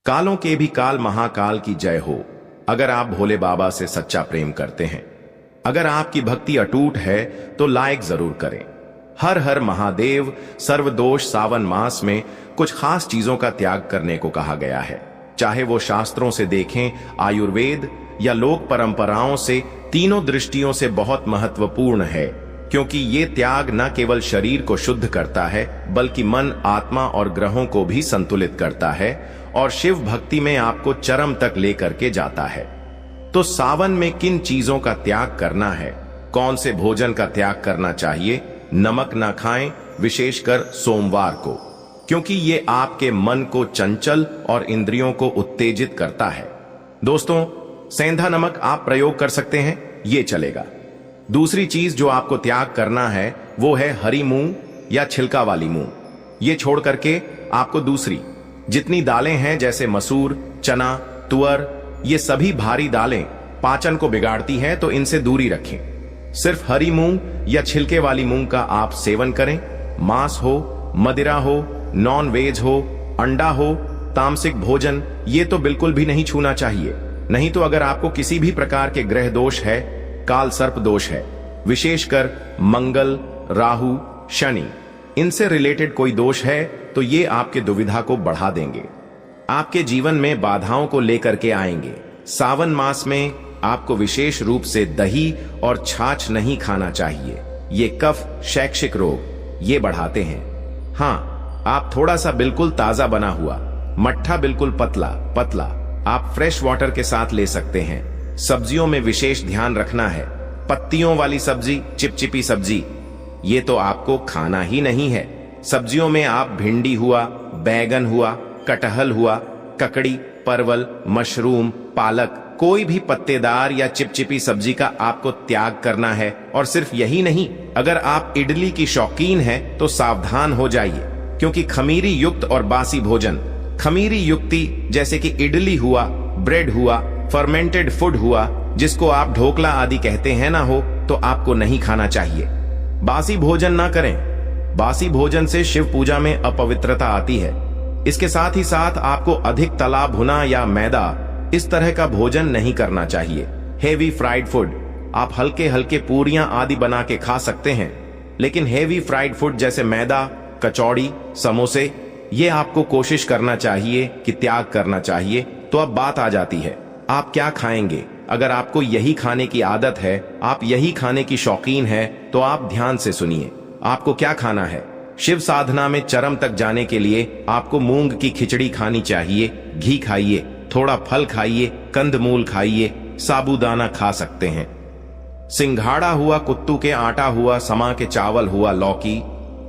कालों के भी काल महाकाल की जय हो। अगर आप भोले बाबा से सच्चा प्रेम करते हैं, अगर आपकी भक्ति अटूट है तो लाइक जरूर करें। हर हर महादेव। सर्वदोष सावन मास में कुछ खास चीजों का त्याग करने को कहा गया है। चाहे वो शास्त्रों से देखें, आयुर्वेद या लोक परंपराओं से, तीनों दृष्टियों से बहुत महत्वपूर्ण है, क्योंकि ये त्याग न केवल शरीर को शुद्ध करता है बल्कि मन, आत्मा और ग्रहों को भी संतुलित करता है और शिव भक्ति में आपको चरम तक लेकर के जाता है। तो सावन में किन चीजों का त्याग करना है, कौन से भोजन का त्याग करना चाहिए? नमक ना खाएं, विशेषकर सोमवार को, क्योंकि ये आपके मन को चंचल और इंद्रियों को उत्तेजित करता है। दोस्तों, सेंधा नमक आप प्रयोग कर सकते हैं, ये चलेगा। दूसरी चीज जो आपको त्याग करना है वो है हरी मूंग या छिलका वाली मूंग। ये छोड़ करके आपको दूसरी जितनी दालें हैं, जैसे मसूर, चना, तुअर, ये सभी भारी दालें पाचन को बिगाड़ती हैं, तो इनसे दूरी रखें। सिर्फ हरी मूंग या छिलके वाली मूंग का आप सेवन करें। मांस हो, मदिरा हो, नॉन वेज हो, अंडा हो, तामसिक भोजन, ये तो बिल्कुल भी नहीं छूना चाहिए। नहीं तो अगर आपको किसी भी प्रकार के ग्रह दोष है, काल सर्प दोष है, विशेषकर मंगल, राहु, शनि, इनसे रिलेटेड कोई दोष है, तो ये आपके दुविधा को बढ़ा देंगे, आपके जीवन में बाधाओं को लेकर के आएंगे। सावन मास में आपको विशेष रूप से दही और छाछ नहीं खाना चाहिए। ये कफ, शैक्षिक रोग ये बढ़ाते हैं। हाँ, आप थोड़ा सा बिल्कुल ताजा बना हुआ मट्ठा, बिल्कुल पतला पतला, आप फ्रेश वाटर के साथ ले सकते हैं। सब्जियों में विशेष ध्यान रखना है। पत्तियों वाली सब्जी, चिपचिपी सब्जी, ये तो आपको खाना ही नहीं है। सब्जियों में आप भिंडी हुआ, बैगन हुआ, कटहल हुआ, ककड़ी, परवल, मशरूम, पालक, कोई भी पत्तेदार या चिपचिपी सब्जी का आपको त्याग करना है। और सिर्फ यही नहीं, अगर आप इडली की शौकीन हैं तो सावधान हो जाइए, क्योंकि खमीरी युक्त और बासी भोजन, खमीरी युक्ति जैसे कि इडली हुआ, ब्रेड हुआ, फर्मेंटेड फूड हुआ, जिसको आप ढोकला आदि कहते हैं ना हो, तो आपको नहीं खाना चाहिए। बासी भोजन ना करें। बासी भोजन से शिव पूजा में अपवित्रता आती है। इसके साथ ही साथ आपको अधिक तला भुना या मैदा, इस तरह का भोजन नहीं करना चाहिए। हेवी फ्राइड फूड, आप हल्के हल्के पूरियां आदि बना के खा सकते हैं, लेकिन हेवी फ्राइड फूड जैसे मैदा, कचौड़ी, समोसे, ये आपको कोशिश करना चाहिए कि त्याग करना चाहिए। तो अब बात आ जाती है, आप क्या खाएंगे? अगर आपको यही खाने की आदत है, आप यही खाने की शौकीन है, तो आप ध्यान से सुनिए, आपको क्या खाना है। शिव साधना में चरम तक जाने के लिए आपको मूंग की खिचड़ी खानी चाहिए, घी खाइए, थोड़ा फल खाइए, कंदमूल खाइए, साबूदाना खा सकते हैं। सिंघाड़ा हुआ, कुत्तू के आटा हुआ, समा के चावल हुआ, लौकी,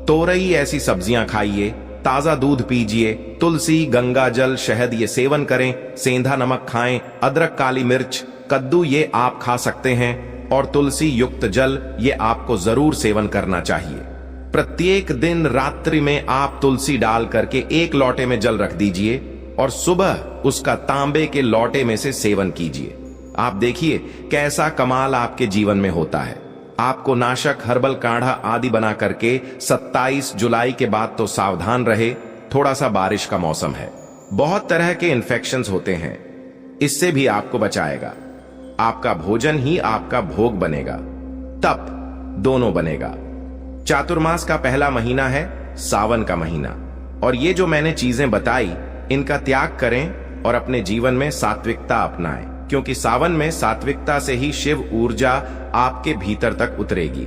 तोरई, ऐसी सब्जियां खाइए। ताजा दूध पीजिए। तुलसी, गंगा जल, शहद ये सेवन करें। सेंधा नमक खाएं। अदरक, काली मिर्च, कद्दू ये आप खा सकते हैं। और तुलसी युक्त जल ये आपको जरूर सेवन करना चाहिए। प्रत्येक दिन रात्रि में आप तुलसी डाल करके एक लोटे में जल रख दीजिए और सुबह उसका तांबे के लोटे में से सेवन कीजिए। आप देखिए कैसा कमाल आपके जीवन में होता है। आपको नाशक, हर्बल काढ़ा आदि बना करके 27 जुलाई के बाद तो सावधान रहे, थोड़ा सा बारिश का मौसम है, बहुत तरह के इन्फेक्शंस होते हैं, इससे भी आपको बचाएगा। आपका भोजन ही आपका भोग बनेगा, तप दोनों बनेगा। चातुर्मास का पहला महीना है सावन का महीना, और ये जो मैंने चीजें बताई इनका त्याग करें और अपने जीवन में सात्विकता अपनाएं, क्योंकि सावन में सात्विकता से ही शिव ऊर्जा आपके भीतर तक उतरेगी।